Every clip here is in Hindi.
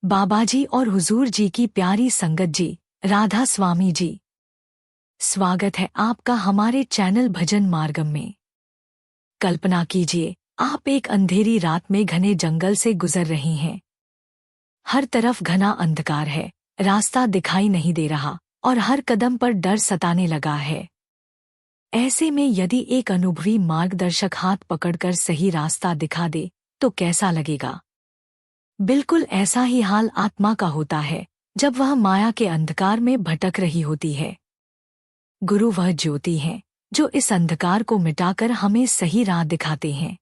बाबाजी और हुजूर जी की प्यारी संगत जी, राधा स्वामी जी, स्वागत है आपका हमारे चैनल भजन मार्गम में। कल्पना कीजिए, आप एक अंधेरी रात में घने जंगल से गुजर रही हैं। हर तरफ घना अंधकार है, रास्ता दिखाई नहीं दे रहा और हर कदम पर डर सताने लगा है। ऐसे में यदि एक अनुभवी मार्गदर्शक हाथ पकड़कर सही रास्ता दिखा दे तो कैसा लगेगा? बिल्कुल ऐसा ही हाल आत्मा का होता है जब वह माया के अंधकार में भटक रही होती है। गुरु वह ज्योति हैं जो इस अंधकार को मिटाकर हमें सही राह दिखाते हैं।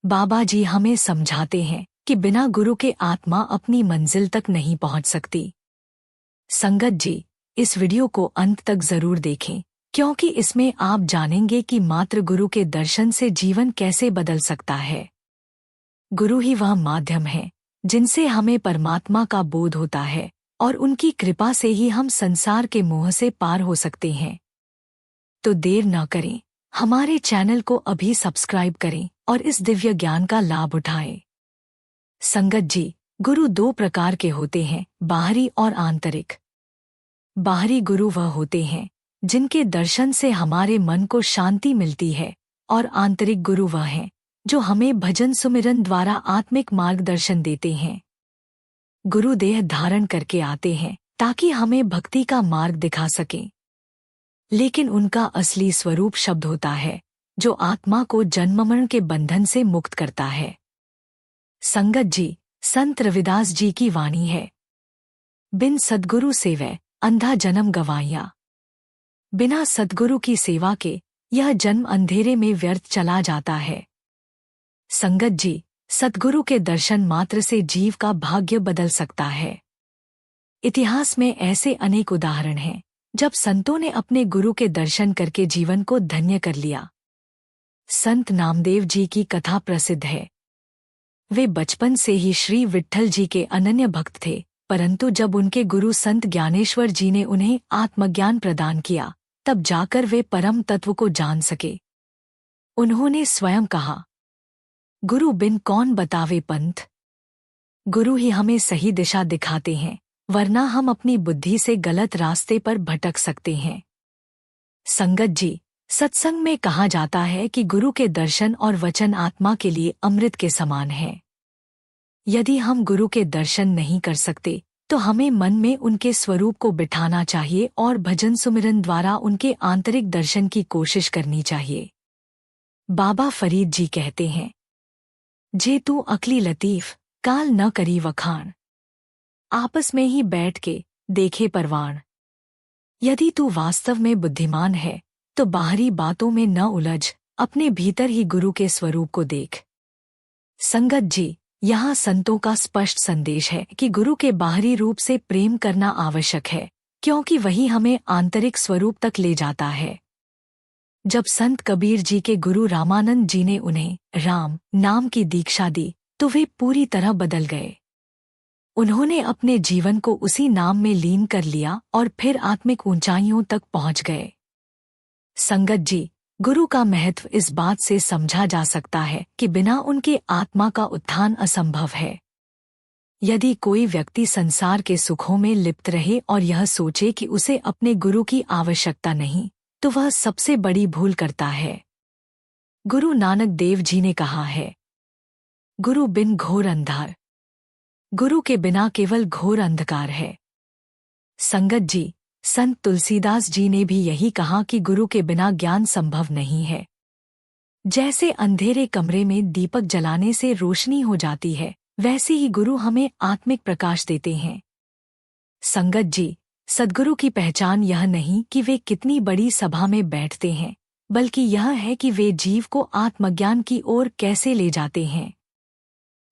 बाबा जी हमें समझाते हैं कि बिना गुरु के आत्मा अपनी मंजिल तक नहीं पहुंच सकती। संगत जी, इस वीडियो को अंत तक जरूर देखें, क्योंकि इसमें आप जानेंगे कि मात्र गुरु के दर्शन से जीवन कैसे बदल सकता है। गुरु ही वह माध्यम है जिनसे हमें परमात्मा का बोध होता है और उनकी कृपा से ही हम संसार के मोह से पार हो सकते हैं। तो देर न करें, हमारे चैनल को अभी सब्सक्राइब करें और इस दिव्य ज्ञान का लाभ उठाएं। संगत जी, गुरु दो प्रकार के होते हैं, बाहरी और आंतरिक। बाहरी गुरु वह होते हैं जिनके दर्शन से हमारे मन को शांति मिलती है, और आंतरिक गुरु वह हैं जो हमें भजन सुमिरन द्वारा आत्मिक मार्गदर्शन देते हैं। गुरु देह धारण करके आते हैं ताकि हमें भक्ति का मार्ग दिखा सकें, लेकिन उनका असली स्वरूप शब्द होता है जो आत्मा को जन्म-मरण के बंधन से मुक्त करता है। संगत जी, संत रविदास जी की वाणी है, बिन सद्गुरु सेवै अंधा जन्म गवाया। बिना सद्गुरु की सेवा के यह जन्म अंधेरे में व्यर्थ चला जाता है। संगत जी, सद्गुरु के दर्शन मात्र से जीव का भाग्य बदल सकता है। इतिहास में ऐसे अनेक उदाहरण हैं जब संतों ने अपने गुरु के दर्शन करके जीवन को धन्य कर लिया। संत नामदेव जी की कथा प्रसिद्ध है। वे बचपन से ही श्री विट्ठल जी के अनन्य भक्त थे, परंतु जब उनके गुरु संत ज्ञानेश्वर जी ने उन्हें आत्मज्ञान प्रदान किया, तब जाकर वे परम तत्व को जान सके। उन्होंने स्वयं कहा, गुरु बिन कौन बतावे पंथ। गुरु ही हमें सही दिशा दिखाते हैं, वरना हम अपनी बुद्धि से गलत रास्ते पर भटक सकते हैं। संगत जी, सत्संग में कहा जाता है कि गुरु के दर्शन और वचन आत्मा के लिए अमृत के समान है। यदि हम गुरु के दर्शन नहीं कर सकते तो हमें मन में उनके स्वरूप को बिठाना चाहिए और भजन सुमिरन द्वारा उनके आंतरिक दर्शन की कोशिश करनी चाहिए। बाबा फरीद जी कहते हैं, जे तू अकली लतीफ काल न करी वखाण, आपस में ही बैठ के देखे परवान। यदि तू वास्तव में बुद्धिमान है तो बाहरी बातों में न उलझ, अपने भीतर ही गुरु के स्वरूप को देख। संगत जी, यहाँ संतों का स्पष्ट संदेश है कि गुरु के बाहरी रूप से प्रेम करना आवश्यक है, क्योंकि वही हमें आंतरिक स्वरूप तक ले जाता है। जब संत कबीर जी के गुरु रामानंद जी ने उन्हें राम नाम की दीक्षा दी तो वे पूरी तरह बदल गए। उन्होंने अपने जीवन को उसी नाम में लीन कर लिया और फिर आत्मिक ऊंचाइयों तक पहुंच गए। संगत जी, गुरु का महत्व इस बात से समझा जा सकता है कि बिना उनके आत्मा का उत्थान असंभव है। यदि कोई व्यक्ति संसार के सुखों में लिप्त रहे और यह सोचे कि उसे अपने गुरु की आवश्यकता नहीं, तो वह सबसे बड़ी भूल करता है। गुरु नानक देव जी ने कहा है, गुरु बिन घोर अंधार। गुरु के बिना केवल घोर अंधकार है। संगत जी, संत तुलसीदास जी ने भी यही कहा कि गुरु के बिना ज्ञान संभव नहीं है। जैसे अंधेरे कमरे में दीपक जलाने से रोशनी हो जाती है, वैसे ही गुरु हमें आत्मिक प्रकाश देते हैं। संगत जी, सद्गुरु की पहचान यह नहीं कि वे कितनी बड़ी सभा में बैठते हैं, बल्कि यह है कि वे जीव को आत्मज्ञान की ओर कैसे ले जाते हैं।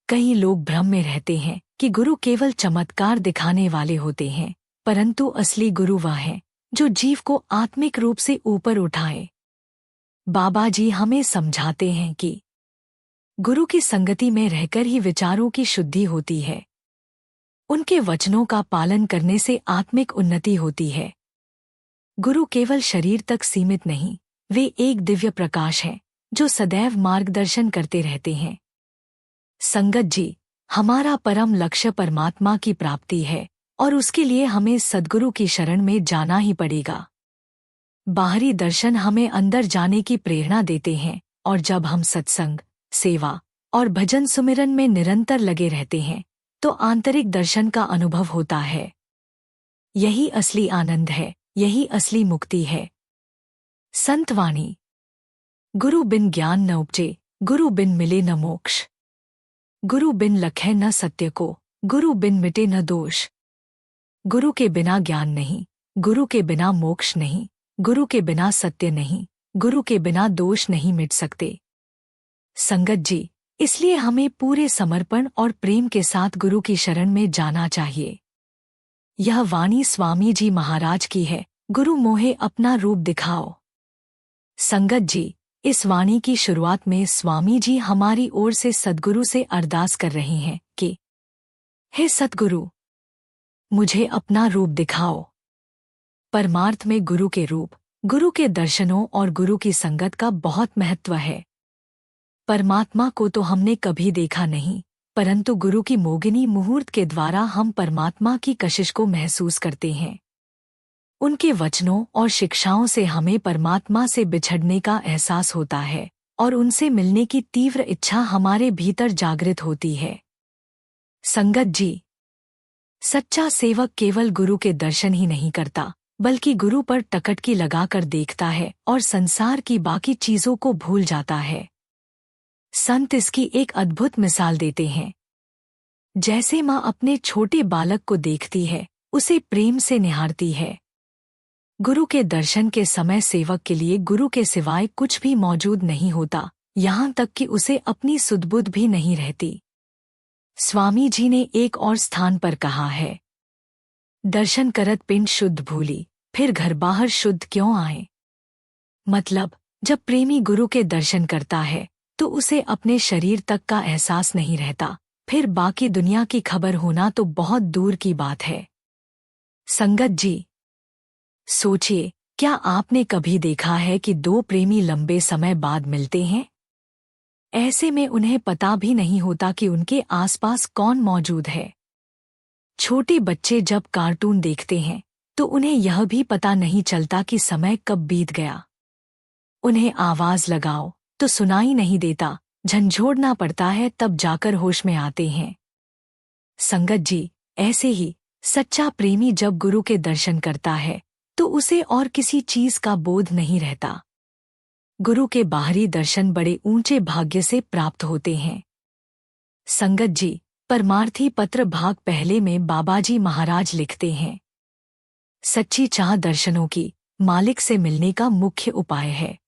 कई लोग भ्रम में रहते हैं कि गुरु केवल चमत्कार दिखाने वाले होते हैं, परंतु असली गुरु वह है जो जीव को आत्मिक रूप से ऊपर उठाए। बाबा जी हमें समझाते हैं कि गुरु की संगति में रहकर ही विचारों की शुद्धि होती है। उनके वचनों का पालन करने से आत्मिक उन्नति होती है। गुरु केवल शरीर तक सीमित नहीं, वे एक दिव्य प्रकाश हैं जो सदैव मार्गदर्शन करते रहते हैं। संगत जी, हमारा परम लक्ष्य परमात्मा की प्राप्ति है और उसके लिए हमें सद्गुरु की शरण में जाना ही पड़ेगा। बाहरी दर्शन हमें अंदर जाने की प्रेरणा देते हैं और जब हम सत्संग, सेवा और भजन सुमिरन में निरंतर लगे रहते हैं तो आंतरिक दर्शन का अनुभव होता है। यही असली आनंद है, यही असली मुक्ति है। संतवाणी। गुरु बिन ज्ञान न उपजे, गुरु बिन मिले न मोक्ष। गुरु बिन लखै न सत्य को, गुरु बिन मिटे न दोष। गुरु के बिना ज्ञान नहीं, गुरु के बिना मोक्ष नहीं, गुरु के बिना सत्य नहीं, गुरु के बिना दोष नहीं मिट सकते। संगत जी, इसलिए हमें पूरे समर्पण और प्रेम के साथ गुरु की शरण में जाना चाहिए। यह वाणी स्वामी जी महाराज की है, गुरु मोहे अपना रूप दिखाओ। संगत जी, इस वाणी की शुरुआत में स्वामी जी हमारी ओर से सद्गुरु से अरदास कर रहे हैं कि हे सद्गुरु, मुझे अपना रूप दिखाओ। परमार्थ में गुरु के रूप, गुरु के दर्शनों और गुरु की संगत का बहुत महत्व है। परमात्मा को तो हमने कभी देखा नहीं, परंतु गुरु की मोगिनी मुहूर्त के द्वारा हम परमात्मा की कशिश को महसूस करते हैं। उनके वचनों और शिक्षाओं से हमें परमात्मा से बिछड़ने का एहसास होता है और उनसे मिलने की तीव्र इच्छा हमारे भीतर जागृत होती है। संगत जी, सच्चा सेवक केवल गुरु के दर्शन ही नहीं करता, बल्कि गुरु पर टकटकी लगाकर देखता है और संसार की बाकी चीजों को भूल जाता है। संत इसकी एक अद्भुत मिसाल देते हैं। जैसे माँ अपने छोटे बालक को देखती है, उसे प्रेम से निहारती है। गुरु के दर्शन के समय सेवक के लिए गुरु के सिवाय कुछ भी मौजूद नहीं होता, यहाँ तक कि उसे अपनी सुध-बुध भी नहीं रहती। स्वामी जी ने एक और स्थान पर कहा है, दर्शन करत पिंड शुद्ध भूली, फिर घर बाहर शुद्ध क्यों आए। मतलब, जब प्रेमी गुरु के दर्शन करता है तो उसे अपने शरीर तक का एहसास नहीं रहता, फिर बाकी दुनिया की खबर होना तो बहुत दूर की बात है। संगत जी, सोचिए, क्या आपने कभी देखा है कि दो प्रेमी लंबे समय बाद मिलते हैं? ऐसे में उन्हें पता भी नहीं होता कि उनके आसपास कौन मौजूद है। छोटे बच्चे जब कार्टून देखते हैं तो उन्हें यह भी पता नहीं चलता कि समय कब बीत गया। उन्हें आवाज लगाओ तो सुनाई नहीं देता, झंझोड़ना पड़ता है, तब जाकर होश में आते हैं। संगत जी, ऐसे ही सच्चा प्रेमी जब गुरु के दर्शन करता है तो उसे और किसी चीज का बोध नहीं रहता। गुरु के बाहरी दर्शन बड़े ऊंचे भाग्य से प्राप्त होते हैं। संगत जी, परमार्थी पत्र भाग पहले में बाबाजी महाराज लिखते हैं, सच्ची चाह दर्शनों की मालिक से मिलने का मुख्य उपाय है।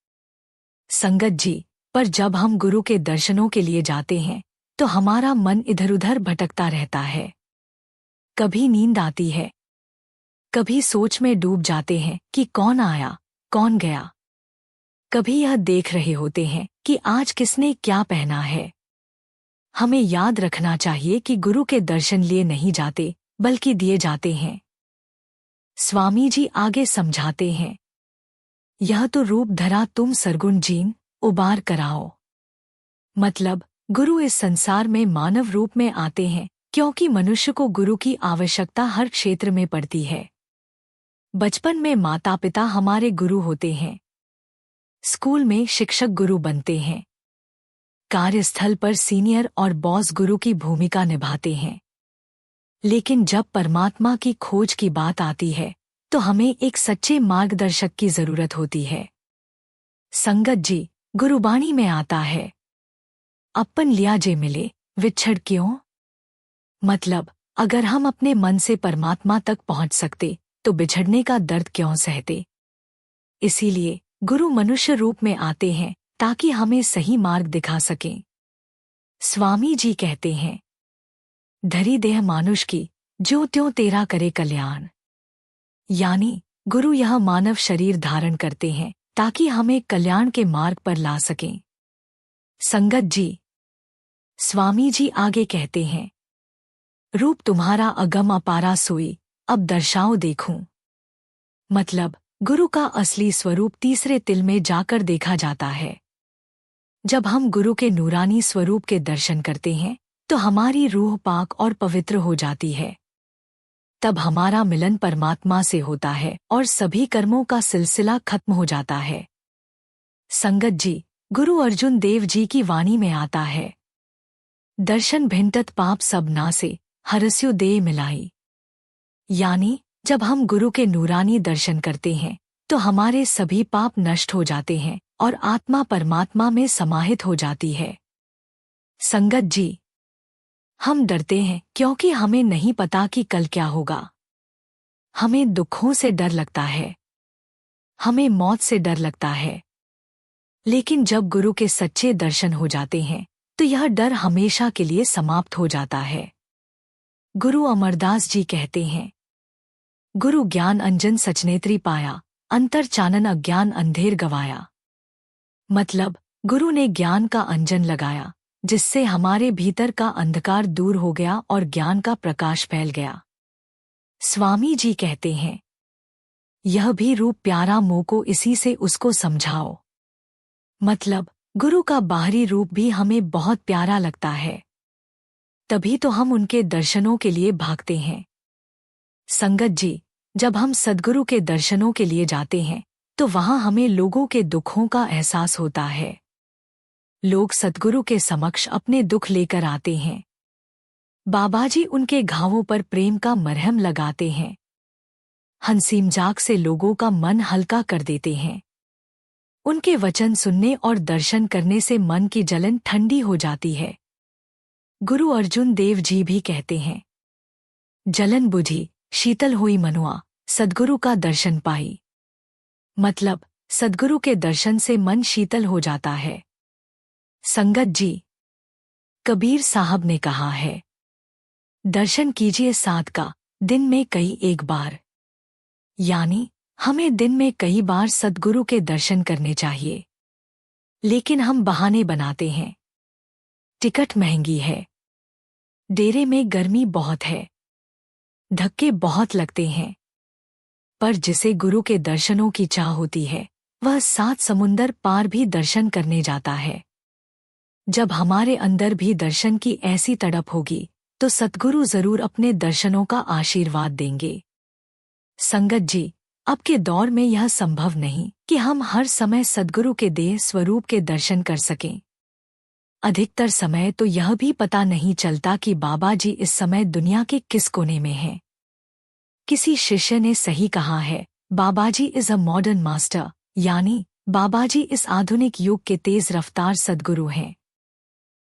संगत जी, पर जब हम गुरु के दर्शनों के लिए जाते हैं तो हमारा मन इधर उधर भटकता रहता है। कभी नींद आती है, कभी सोच में डूब जाते हैं कि कौन आया, कौन गया। कभी यह देख रहे होते हैं कि आज किसने क्या पहना है। हमें याद रखना चाहिए कि गुरु के दर्शन लिए नहीं जाते, बल्कि दिए जाते हैं। स्वामी जी आगे समझाते हैं, यह तो रूप धरा तुम सरगुण जीन उबार कराओ। मतलब, गुरु इस संसार में मानव रूप में आते हैं क्योंकि मनुष्य को गुरु की आवश्यकता हर क्षेत्र में पड़ती है। बचपन में माता पिता हमारे गुरु होते हैं, स्कूल में शिक्षक गुरु बनते हैं, कार्यस्थल पर सीनियर और बॉस गुरु की भूमिका निभाते हैं। लेकिन जब परमात्मा की खोज की बात आती है तो हमें एक सच्चे मार्गदर्शक की जरूरत होती है। संगत जी, गुरुबाणी में आता है, अपन लिया जे मिले विछड़ क्यों। मतलब, अगर हम अपने मन से परमात्मा तक पहुंच सकते तो बिछड़ने का दर्द क्यों सहते। इसीलिए गुरु मनुष्य रूप में आते हैं ताकि हमें सही मार्ग दिखा सकें। स्वामी जी कहते हैं, धरी देह मानुष की जो त्यों तेरा करे कल्याण। यानी गुरु यह मानव शरीर धारण करते हैं ताकि हमें कल्याण के मार्ग पर ला सकें। संगत जी, स्वामी जी आगे कहते हैं, रूप तुम्हारा अगम अपारा सोई, अब दर्शाओ देखूं। मतलब, गुरु का असली स्वरूप तीसरे तिल में जाकर देखा जाता है। जब हम गुरु के नूरानी स्वरूप के दर्शन करते हैं तो हमारी रूह पाक और पवित्र हो जाती है। तब हमारा मिलन परमात्मा से होता है और सभी कर्मों का सिलसिला खत्म हो जाता है। संगत जी, गुरु अर्जुन देव जी की वाणी में आता है, दर्शन भिंटत पाप सब नासे, हरस्यु देह मिलाई। यानी जब हम गुरु के नूरानी दर्शन करते हैं तो हमारे सभी पाप नष्ट हो जाते हैं और आत्मा परमात्मा में समाहित हो जाती है। संगत जी, हम डरते हैं क्योंकि हमें नहीं पता कि कल क्या होगा। हमें दुखों से डर लगता है, हमें मौत से डर लगता है। लेकिन जब गुरु के सच्चे दर्शन हो जाते हैं तो यह डर हमेशा के लिए समाप्त हो जाता है। गुरु अमरदास जी कहते हैं, गुरु ज्ञान अंजन सचनेत्री पाया, अंतर चानन अज्ञान अंधेर गवाया। मतलब गुरु ने ज्ञान का अंजन लगाया, जिससे हमारे भीतर का अंधकार दूर हो गया और ज्ञान का प्रकाश फैल गया। स्वामी जी कहते हैं, यह भी रूप प्यारा मोह को इसी से उसको समझाओ। मतलब गुरु का बाहरी रूप भी हमें बहुत प्यारा लगता है, तभी तो हम उनके दर्शनों के लिए भागते हैं। संगत जी, जब हम सद्गुरु के दर्शनों के लिए जाते हैं तो वहां हमें लोगों के दुखों का एहसास होता है। लोग सद्गुरु के समक्ष अपने दुख लेकर आते हैं। बाबाजी उनके घावों पर प्रेम का मरहम लगाते हैं। हंसी मजाक से लोगों का मन हल्का कर देते हैं। उनके वचन सुनने और दर्शन करने से मन की जलन ठंडी हो जाती है। गुरु अर्जुन देव जी भी कहते हैं, जलन बुझी शीतल हुई मनुआ, सद्गुरु का दर्शन पाई। मतलब सद्गुरु के दर्शन से मन शीतल हो जाता है। संगत जी, कबीर साहब ने कहा है, दर्शन कीजिए साथ का दिन में कई एक बार। यानी हमें दिन में कई बार सद्गुरु के दर्शन करने चाहिए। लेकिन हम बहाने बनाते हैं, टिकट महंगी है, डेरे में गर्मी बहुत है, धक्के बहुत लगते हैं। पर जिसे गुरु के दर्शनों की चाह होती है वह 7 समुंदर पार भी दर्शन करने जाता है। जब हमारे अंदर भी दर्शन की ऐसी तड़प होगी तो सद्गुरु जरूर अपने दर्शनों का आशीर्वाद देंगे। संगत जी, अब के दौर में यह संभव नहीं कि हम हर समय सद्गुरु के देह स्वरूप के दर्शन कर सकें। अधिकतर समय तो यह भी पता नहीं चलता कि बाबा जी इस समय दुनिया के किस कोने में हैं। किसी शिष्य ने सही कहा है, बाबाजी इज अ मॉडर्न मास्टर, यानी बाबाजी इस आधुनिक युग के तेज रफ्तार सद्गुरु हैं।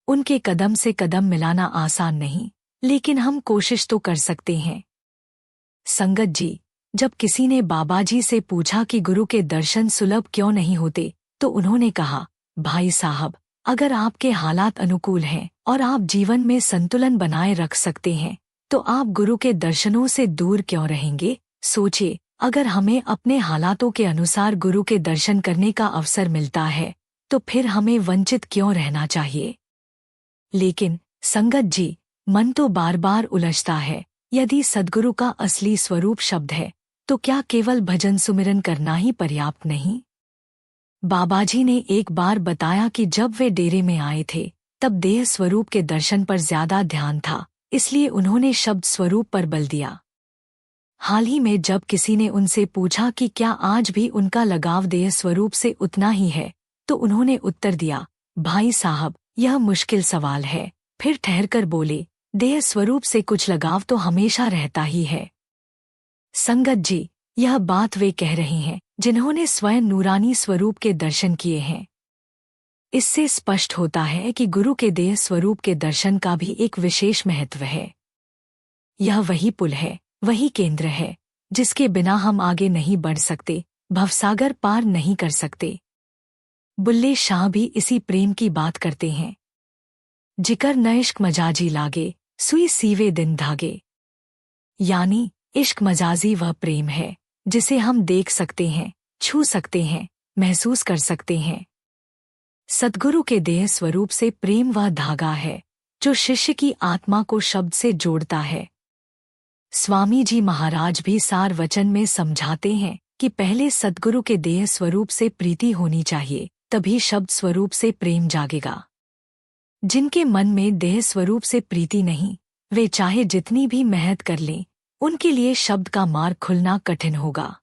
उनके कदम से कदम मिलाना आसान नहीं, लेकिन हम कोशिश तो कर सकते हैं। संगत जी, जब किसी ने बाबाजी से पूछा कि गुरु के दर्शन सुलभ क्यों नहीं होते, तो उन्होंने कहा, भाई साहब, अगर आपके हालात अनुकूल हैं और आप जीवन में संतुलन बनाए रख सकते हैं तो आप गुरु के दर्शनों से दूर क्यों रहेंगे। सोचिए, अगर हमें अपने हालातों के अनुसार गुरु के दर्शन करने का अवसर मिलता है तो फिर हमें वंचित क्यों रहना चाहिए। लेकिन संगत जी, मन तो बार बार उलझता है। यदि सद्गुरु का असली स्वरूप शब्द है तो क्या केवल भजन सुमिरन करना ही पर्याप्त नहीं। बाबाजी ने एक बार बताया कि जब वे डेरे में आए थे तब देह स्वरूप के दर्शन पर ज्यादा ध्यान था, इसलिए उन्होंने शब्द स्वरूप पर बल दिया। हाल ही में जब किसी ने उनसे पूछा कि क्या आज भी उनका लगाव देह स्वरूप से उतना ही है, तो उन्होंने उत्तर दिया, भाई साहब, यह मुश्किल सवाल है। फिर ठहरकर बोले, देह स्वरूप से कुछ लगाव तो हमेशा रहता ही है। संगत जी, यह बात वे कह रहे हैं जिन्होंने स्वयं नूरानी स्वरूप के दर्शन किए हैं। इससे स्पष्ट होता है कि गुरु के देह स्वरूप के दर्शन का भी एक विशेष महत्व है। यह वही पुल है, वही केंद्र है, जिसके बिना हम आगे नहीं बढ़ सकते, भवसागर पार नहीं कर सकते। बुल्ले शाह भी इसी प्रेम की बात करते हैं। जिकर न इश्क मजाजी लागे, सुई सीवे दिन धागे। यानी इश्क मजाजी वह प्रेम है जिसे हम देख सकते हैं, छू सकते हैं, महसूस कर सकते हैं। सद्गुरु के देह स्वरूप से प्रेम वह धागा है जो शिष्य की आत्मा को शब्द से जोड़ता है। स्वामी जी महाराज भी सार वचन में समझाते हैं कि पहले सद्गुरु के देह स्वरूप से प्रीति होनी चाहिए, तभी शब्द स्वरूप से प्रेम जागेगा। जिनके मन में देह स्वरूप से प्रीति नहीं, वे चाहे जितनी भी मेहनत कर लें, उनके लिए शब्द का मार्ग खुलना कठिन होगा।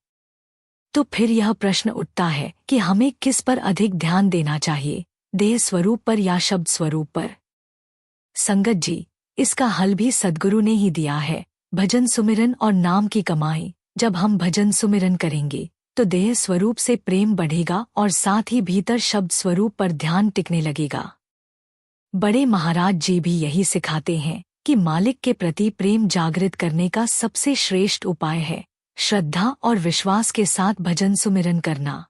तो फिर यह प्रश्न उठता है कि हमें किस पर अधिक ध्यान देना चाहिए, देह स्वरूप पर या शब्द स्वरूप पर? संगत जी, इसका हल भी सद्गुरु ने ही दिया है, भजन सुमिरन और नाम की कमाई। जब हम भजन सुमिरन करेंगे तो देह स्वरूप से प्रेम बढ़ेगा और साथ ही भीतर शब्द स्वरूप पर ध्यान टिकने लगेगा। बड़े महाराज जी भी यही सिखाते हैं कि मालिक के प्रति प्रेम जागृत करने का सबसे श्रेष्ठ उपाय है श्रद्धा और विश्वास के साथ भजन सुमिरन करना।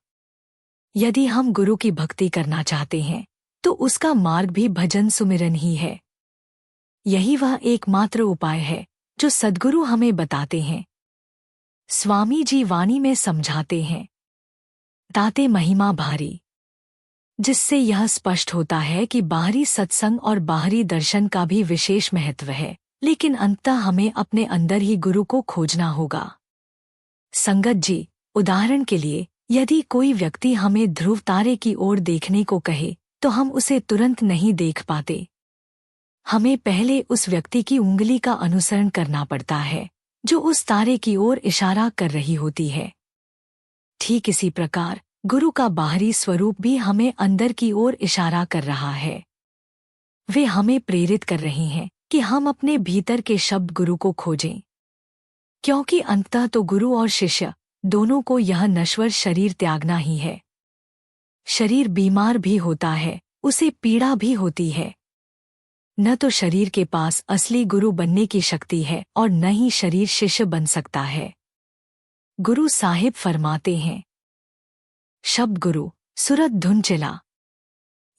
यदि हम गुरु की भक्ति करना चाहते हैं तो उसका मार्ग भी भजन सुमिरन ही है। यही वह एकमात्र उपाय है जो सद्गुरु हमें बताते हैं। स्वामी जी वाणी में समझाते हैं, ताते महिमा भारी, जिससे यह स्पष्ट होता है कि बाहरी सत्संग और बाहरी दर्शन का भी विशेष महत्व है, लेकिन अंततः हमें अपने अंदर ही गुरु को खोजना होगा। संगत जी, उदाहरण के लिए यदि कोई व्यक्ति हमें ध्रुव तारे की ओर देखने को कहे तो हम उसे तुरंत नहीं देख पाते। हमें पहले उस व्यक्ति की उंगली का अनुसरण करना पड़ता है जो उस तारे की ओर इशारा कर रही होती है। ठीक इसी प्रकार गुरु का बाहरी स्वरूप भी हमें अंदर की ओर इशारा कर रहा है। वे हमें प्रेरित कर रही हैं कि हम अपने भीतर के शब्द गुरु को खोजें, क्योंकि अंततः तो गुरु और शिष्य दोनों को यह नश्वर शरीर त्यागना ही है। शरीर बीमार भी होता है, उसे पीड़ा भी होती है। न तो शरीर के पास असली गुरु बनने की शक्ति है और न ही शरीर शिष्य बन सकता है। गुरु साहिब फरमाते हैं, शब्द गुरु सुरत धुन चिला,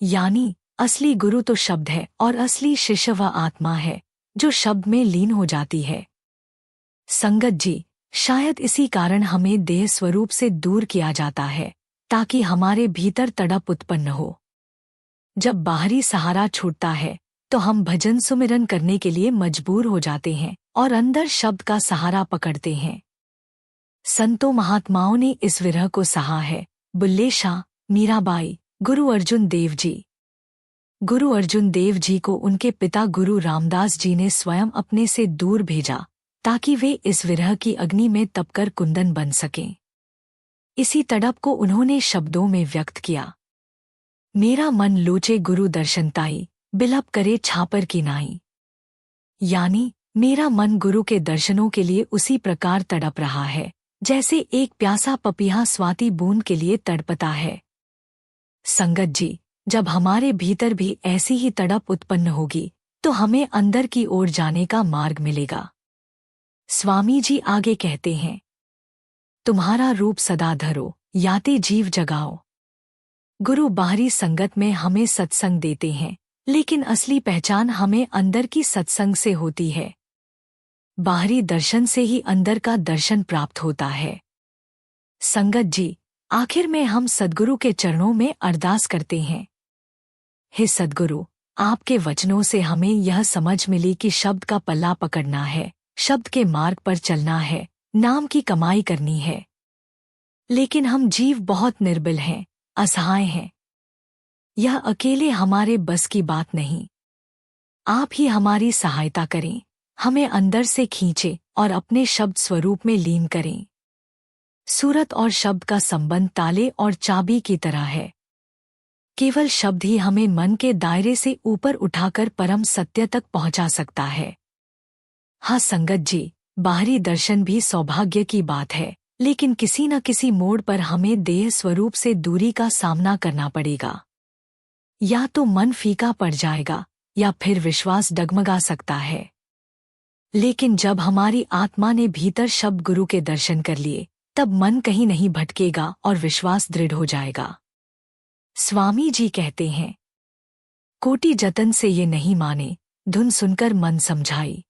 यानी असली गुरु तो शब्द है और असली शिष्य वह आत्मा है जो शब्द में लीन हो जाती है। संगत जी, शायद इसी कारण हमें देह स्वरूप से दूर किया जाता है ताकि हमारे भीतर तड़प उत्पन्न हो। जब बाहरी सहारा छूटता है तो हम भजन सुमिरन करने के लिए मजबूर हो जाते हैं और अंदर शब्द का सहारा पकड़ते हैं। संतों महात्माओं ने इस विरह को सहा है। बुल्ले शाह, मीराबाई, गुरु अर्जुन देव जी। गुरु अर्जुन देव जी को उनके पिता गुरु रामदास जी ने स्वयं अपने से दूर भेजा ताकि वे इस विरह की अग्नि में तपकर कुंदन बन सकें। इसी तड़प को उन्होंने शब्दों में व्यक्त किया, मेरा मन लोचे गुरु दर्शन ताई, बिलप करे छापर की नाई। यानी मेरा मन गुरु के दर्शनों के लिए उसी प्रकार तड़प रहा है जैसे एक प्यासा पपीहा स्वाति बूंद के लिए तड़पता है। संगत जी, जब हमारे भीतर भी ऐसी ही तड़प उत्पन्न होगी तो हमें अंदर की ओर जाने का मार्ग मिलेगा। स्वामी जी आगे कहते हैं, तुम्हारा रूप सदा धरो, याते जीव जगाओ। गुरु बाहरी संगत में हमें सत्संग देते हैं, लेकिन असली पहचान हमें अंदर की सत्संग से होती है। बाहरी दर्शन से ही अंदर का दर्शन प्राप्त होता है। संगत जी, आखिर में हम सद्गुरु के चरणों में अरदास करते हैं, हे सद्गुरु, आपके वचनों से हमें यह समझ मिली कि शब्द का पल्ला पकड़ना है, शब्द के मार्ग पर चलना है, नाम की कमाई करनी है। लेकिन हम जीव बहुत निर्बल हैं, असहाय हैं। यह अकेले हमारे बस की बात नहीं। आप ही हमारी सहायता करें, हमें अंदर से खींचे और अपने शब्द स्वरूप में लीन करें। सूरत और शब्द का संबंध ताले और चाबी की तरह है। केवल शब्द ही हमें मन के दायरे से ऊपर उठाकर परम सत्य तक पहुंचा सकता है। हाँ संगत जी, बाहरी दर्शन भी सौभाग्य की बात है, लेकिन किसी न किसी मोड़ पर हमें देह स्वरूप से दूरी का सामना करना पड़ेगा। या तो मन फीका पड़ जाएगा या फिर विश्वास डगमगा सकता है। लेकिन जब हमारी आत्मा ने भीतर शब्द गुरु के दर्शन कर लिए, तब मन कहीं नहीं भटकेगा और विश्वास दृढ़ हो जाएगा। स्वामी जी कहते हैं, कोटि जतन से ये नहीं माने, धुन सुनकर मन समझाई।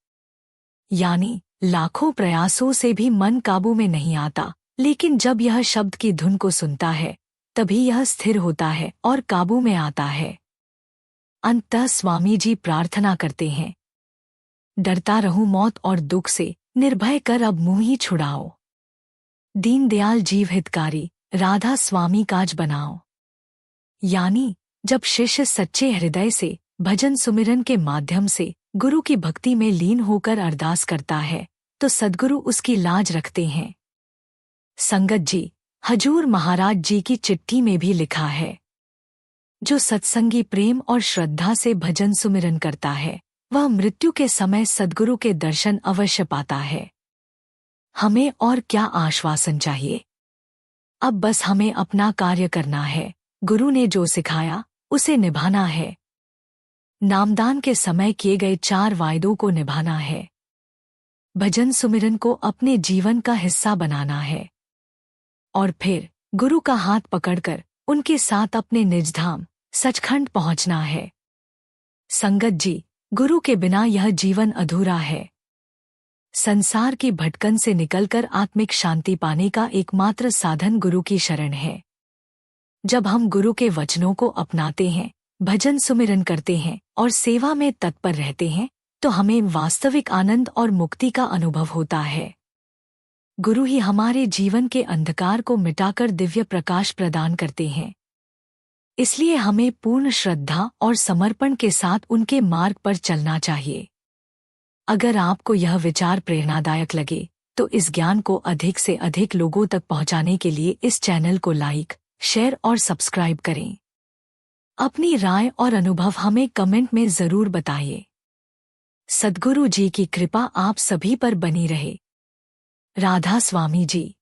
यानी लाखों प्रयासों से भी मन काबू में नहीं आता, लेकिन जब यह शब्द की धुन को सुनता है तभी यह स्थिर होता है और काबू में आता है। अंततः स्वामी जी प्रार्थना करते हैं, डरता रहूं मौत और दुख से, निर्भय कर अब मुंह ही छुड़ाओ। दीनदयाल जीव हितकारी, राधा स्वामी काज बनाओ। यानी जब शिष्य सच्चे हृदय से भजन सुमिरन के माध्यम से गुरु की भक्ति में लीन होकर अरदास करता है तो सद्गुरु उसकी लाज रखते हैं। संगत जी, हजूर महाराज जी की चिट्ठी में भी लिखा है, जो सत्संगी प्रेम और श्रद्धा से भजन सुमिरन करता है वह मृत्यु के समय सद्गुरु के दर्शन अवश्य पाता है। हमें और क्या आश्वासन चाहिए? अब बस हमें अपना कार्य करना है, गुरु ने जो सिखाया उसे निभाना है। नामदान के समय किए गए 4 वायदों को निभाना है। भजन सुमिरन को अपने जीवन का हिस्सा बनाना है और फिर गुरु का हाथ पकड़कर उनके साथ अपने निज धाम सचखंड पहुंचना है। संगत जी, गुरु के बिना यह जीवन अधूरा है। संसार की भटकन से निकलकर आत्मिक शांति पाने का एकमात्र साधन गुरु की शरण है। जब हम गुरु के वचनों को अपनाते हैं, भजन सुमिरन करते हैं और सेवा में तत्पर रहते हैं तो हमें वास्तविक आनंद और मुक्ति का अनुभव होता है। गुरु ही हमारे जीवन के अंधकार को मिटाकर दिव्य प्रकाश प्रदान करते हैं। इसलिए हमें पूर्ण श्रद्धा और समर्पण के साथ उनके मार्ग पर चलना चाहिए। अगर आपको यह विचार प्रेरणादायक लगे तो इस ज्ञान को अधिक से अधिक लोगों तक पहुंचाने के लिए इस चैनल को लाइक, शेयर और सब्सक्राइब करें। अपनी राय और अनुभव हमें कमेंट में जरूर बताइए। सद्गुरु जी की कृपा आप सभी पर बनी रहे। राधा स्वामी जी।